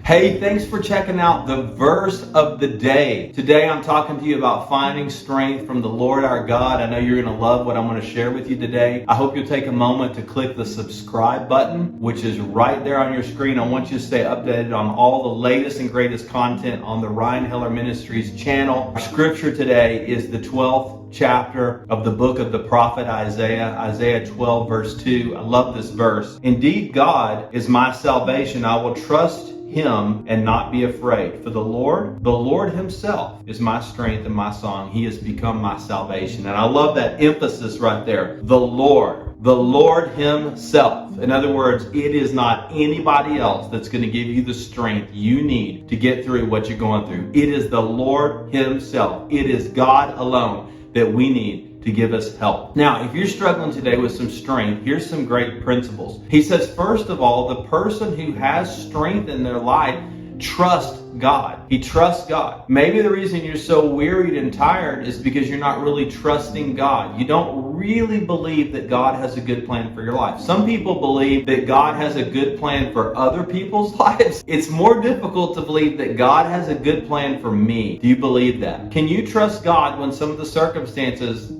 Hey, thanks for checking out the verse of the day. Today I'm talking to you about finding strength from the Lord our God. I know you're going to love what I'm going to share with you today. I hope you'll take a moment to click the subscribe button, which is right there on your screen. I want you to stay updated on all the latest and greatest content on the Ryan Heller Ministries channel. Our scripture today is the 12th chapter of the book of the prophet Isaiah, Isaiah 12 verse 2. I love this verse. Indeed, God is my salvation. I will trust him and not be afraid. For the Lord himself is my strength and my song. He has become my salvation. And I love that emphasis right there. The Lord himself. In other words, it is not anybody else that's going to give you the strength you need to get through what you're going through. It is the Lord himself. It is God alone that we need to give us help. Now, if you're struggling today with some strength, here's some great principles. He says, first of all, the person who has strength in their life trusts God. He trusts God. Maybe the reason you're so wearied and tired is because you're not really trusting God. You don't really believe that God has a good plan for your life. Some people believe that God has a good plan for other people's lives. It's more difficult to believe that God has a good plan for me. Do you believe that? Can you trust God when some of the circumstances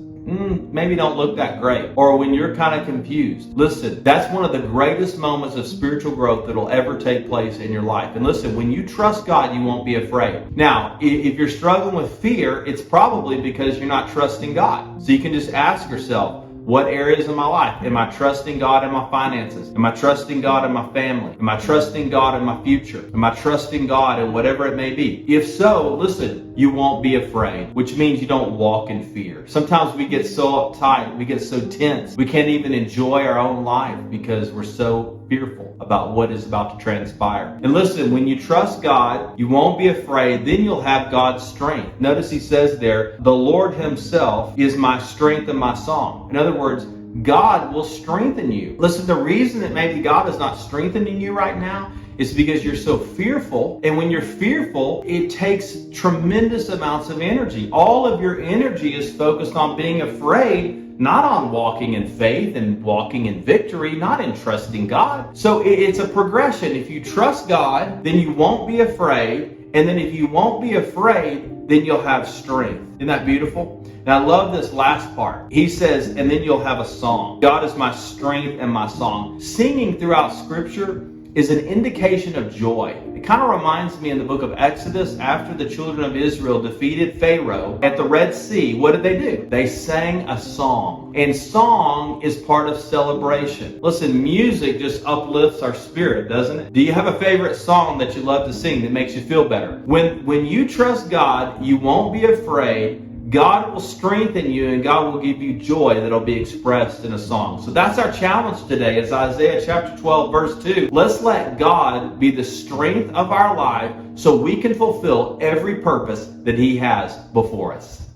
maybe don't look that great, or when you're kind of confused? Listen, that's one of the greatest moments of spiritual growth that'll ever take place in your life. And listen, when you trust God, you won't be afraid. Now, if you're struggling with fear, it's probably because you're not trusting God. So you can just ask yourself, what areas of my life am I trusting God in my finances? Am I trusting God in my family? Am I trusting God in my future? Am I trusting God in whatever it may be? If so, listen, you won't be afraid, which means you don't walk in fear. Sometimes we get so uptight, we get so tense, we can't even enjoy our own life because we're so fearful about what is about to transpire. And listen, when you trust God, you won't be afraid. Then you'll have God's strength. Notice he says there, the Lord himself is my strength and my song. In other words, God will strengthen you. Listen, the reason that maybe God is not strengthening you right now is because you're so fearful. And when you're fearful, it takes tremendous amounts of energy. All of your energy is focused on being afraid, not on walking in faith and walking in victory, not in trusting God. So it's a progression. If you trust God, then you won't be afraid. And then if you won't be afraid, then you'll have strength. Isn't that beautiful? And I love this last part. He says, and then you'll have a song. God is my strength and my song. Singing throughout Scripture is an indication of joy. It kind of reminds me in the book of Exodus, after the children of Israel defeated Pharaoh at the Red Sea, what did they do? They sang a song. And song is part of celebration. Listen, music just uplifts our spirit, doesn't it? Do you have a favorite song that you love to sing that makes you feel better? When you trust God, you won't be afraid. God will strengthen you, and God will give you joy that'll be expressed in a song. So that's our challenge today, is Isaiah chapter 12 verse 2. Let's let God be the strength of our life so we can fulfill every purpose that he has before us.